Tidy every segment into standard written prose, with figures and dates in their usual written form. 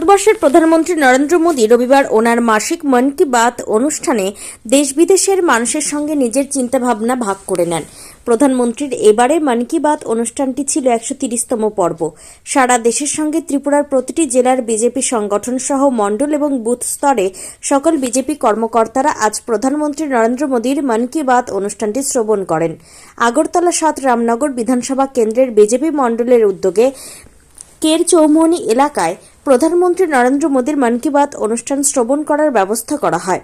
ভারতবর্ষের প্রধানমন্ত্রী নরেন্দ্র মোদী রবিবার ওনার মাসিক মন কি বাত অনুষ্ঠানে দেশ বিদেশের মানুষের সঙ্গে নিজের চিন্তাভাবনা ভাগ করে নেন। প্রধানমন্ত্রীর এবারে মন কি বাত অনুষ্ঠানটি ছিল 130তম পর্ব। সারা দেশের সঙ্গে ত্রিপুরার প্রতিটি জেলার বিজেপি সংগঠন সহ মণ্ডল এবং বুথ স্তরে সকল বিজেপি কর্মকর্তারা আজ প্রধানমন্ত্রী নরেন্দ্র মোদীর মন কি বাত অনুষ্ঠানটি শ্রবণ করেন। আগরতলা 7 রামনগর বিধানসভা কেন্দ্রের বিজেপি মণ্ডলের উদ্যোগে কের চৌমুহনী এলাকায় প্রধানমন্ত্রী নরেন্দ্র মোদীর মন কি বাত অনুষ্ঠান শ্রবণ করার ব্যবস্থা করা হয়।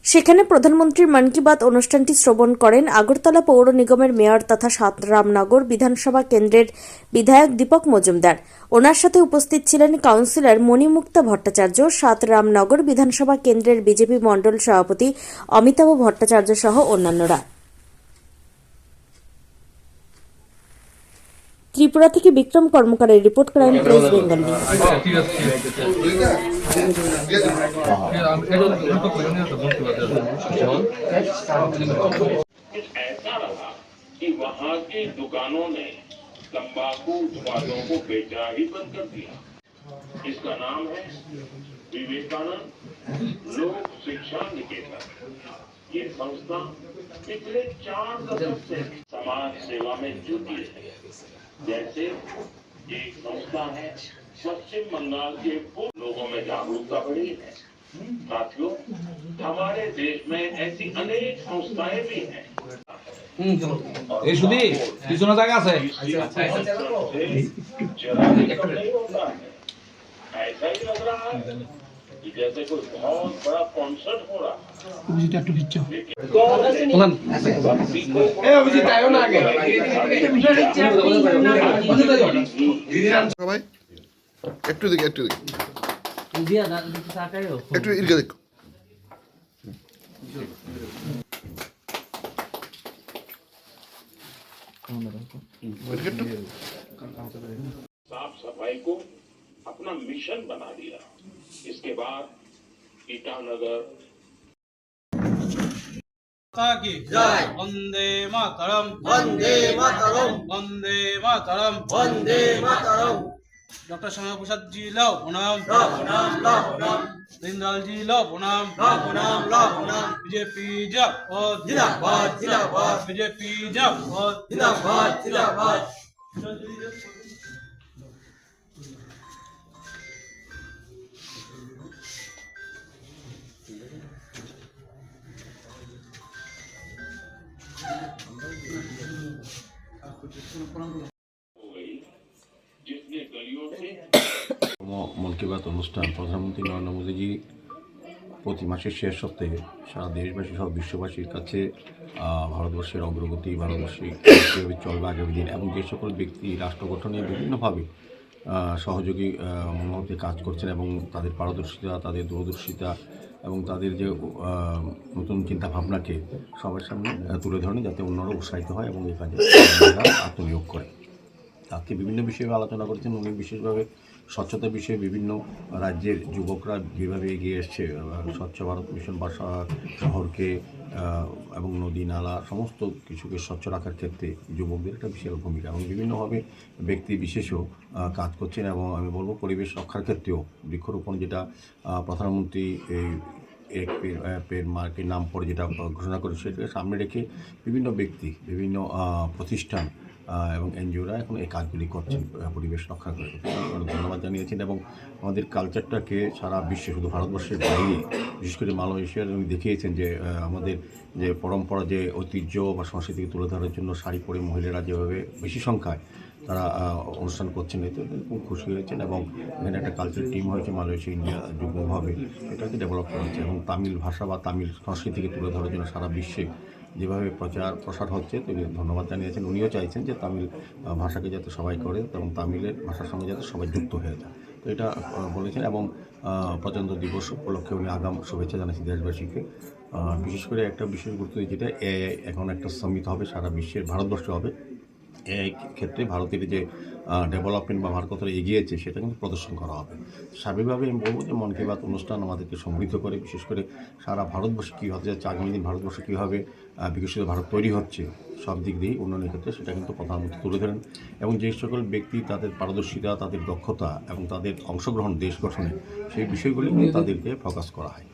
সেখানে প্রধানমন্ত্রীর মন কি বাত অনুষ্ঠানটি শ্রবণ করেন আগরতলা পৌর নিগমের মেয়র তথা 7 রামনগর বিধানসভা কেন্দ্রের বিধায়ক দীপক মজুমদার। ওনার সাথে উপস্থিত ছিলেন কাউন্সিলর মণিমুক্তা ভট্টাচার্য, 7 রামনগর বিধানসভা কেন্দ্রের বিজেপি মণ্ডল সভাপতি অমিতাভ ভট্টাচার্য সহ অন্যান্যরা। ত্রিপুরা থেকে বিক্রম কর্মকারের রিপোর্ট, ক্রাইম প্রেস বেঙ্গলি। ऐसा रहा कि वहाँ की दुकानों ने तंबाकू उत्पादों को बेचना ही बंद कर दिया। इसका नाम है विवेकानंद लोक शिक्षा निकेतन। ये संस्था पिछले 4 दशक से समाज सेवा में जुटी है। जैसे एक संस्था है पश्चिम बंगाल के पूर्व लोगों में जागरूकता बढ़ी है। साथियों, हमारे देश में ऐसी अनेक संस्थाएं भी हैं। পিছনে জায়গা আছে। नहीं होता है, ऐसा ही लग रहा है कि जैसे कोई बहुत बड़ा कॉन्सर्ट हो रहा है। সবাই একটু দিকে একটু ইরকে দেখো। साफ सफाई को अपना मिशन बना दिया। इसके बाद ईटानगर की जय। वंदे मातरम, वंदे मातरम, वंदे मातरम, वंदे मातरम। डॉक्टर श्यामा प्रसाद जी लो प्रणाम, प्रणाम। दीनदयाल जी लो प्रणाम, प्रणाम। बीजेपी जिंदाबाद, बीजेपी जिंदाबाद। जिसने गलियों से মন কি বাত অনুষ্ঠান প্রধানমন্ত্রী নরেন্দ্র মোদীজি প্রতি মাসের শেষ সপ্তাহে সারা দেশবাসী সহ বিশ্ববাসীর কাছে ভারতবর্ষের অগ্রগতি, ভারতবর্ষে কীভাবে চলবে আগামী দিন এবং যে সকল ব্যক্তি রাষ্ট্র গঠনে বিভিন্নভাবে সহযোগী মনোভাবে কাজ করছেন এবং তাদের পারদর্শিতা, তাদের দূরদর্শিতা এবং তাদের যে নতুন চিন্তাভাবনাকে সবার সামনে তুলে ধরেন, যাতে অন্যরা উৎসাহিত হয় এবং এই কাজে আত্মনিয়োগ করে। আজকে বিভিন্ন বিষয়ে আলোচনা করেছেন উনি, বিশেষভাবে স্বচ্ছতা বিষয়ে বিভিন্ন রাজ্যের যুবকরা যেভাবে এগিয়ে এসছে, স্বচ্ছ ভারত মিশন বা শহরকে এবং নদী নালা সমস্ত কিছুকে স্বচ্ছ রাখার ক্ষেত্রে যুবকদের একটা বিশাল ভূমিকা এবং বিভিন্নভাবে ব্যক্তি বিশেষও কাজ করছেন। এবং আমি বলবো পরিবেশ রক্ষার ক্ষেত্রেও বৃক্ষরোপণ, যেটা প্রধানমন্ত্রী এই পের মার্কের নাম পরে যেটা ঘোষণা করে, সেটাকে সামনে রেখে বিভিন্ন ব্যক্তি, বিভিন্ন প্রতিষ্ঠান এবং এনজিওরা এখন এই কাজগুলি করছেন পরিবেশ রক্ষা করে। ধন্যবাদ জানিয়েছেন এবং আমাদের কালচারটাকে সারা বিশ্বে, শুধু ভারতবর্ষের বাইরে, বিশেষ করে মালয়েশিয়ার উনি দেখিয়েছেন যে আমাদের যে পরম্পরা, যে ঐতিহ্য বা সংস্কৃতিকে তুলে ধরার জন্য শাড়ি পরে মহিলারা যেভাবে বেশি সংখ্যায় তারা অনুষ্ঠান করছেন, এতে খুব খুশি হয়েছেন। এবং এখানে একটা কালচার টিম হয়েছে মালয়েশিয়া ইন্ডিয়া যুগ্মভাবে, এটাকে ডেভেলপ করা হচ্ছে এবং তামিল ভাষা বা তামিল সংস্কৃতিকে তুলে ধরার জন্য সারা বিশ্বে যেভাবে প্রসার হচ্ছে, তিনি ধন্যবাদ জানিয়েছেন। উনিও চাইছেন যে তামিল ভাষাকে যাতে সবাই করে এবং তামিলের ভাষার সঙ্গে যাতে সবাই যুক্ত হয়ে যায়, তো এটা বলেছেন। এবং প্রজাতন্ত্র দিবস উপলক্ষে উনি আগাম শুভেচ্ছা জানিয়েছেন দেশবাসীকে। বিশেষ করে একটা বিশেষ গুরুত্ব যেটা এখন একটা সামিট হবে সারা বিশ্বের, ভারতবর্ষে হবে। এই ক্ষেত্রে ভারতের যে ডেভেলপমেন্ট বা ভারত কতটা এগিয়েছে সেটা কিন্তু প্রদর্শন করা হবে। স্বাভাবিকভাবে আমি বলবো যে মন কি বাত অনুষ্ঠান আমাদেরকে সমৃদ্ধ করে, বিশেষ করে সারা ভারতবর্ষে কী হতে যাচ্ছে, আগামী দিন ভারতবর্ষে কীভাবে বিকশিত ভারত তৈরি হচ্ছে সব দিক দিয়েই উন্নয়নের ক্ষেত্রে, সেটা কিন্তু প্রধানমন্ত্রী তুলে ধরেন। এবং যে সকল ব্যক্তি তাদের পারদর্শিতা, তাদের দক্ষতা এবং তাদের অংশগ্রহণ দেশ গঠনে, সেই বিষয়গুলি তাদেরকে ফোকাস করা হয়।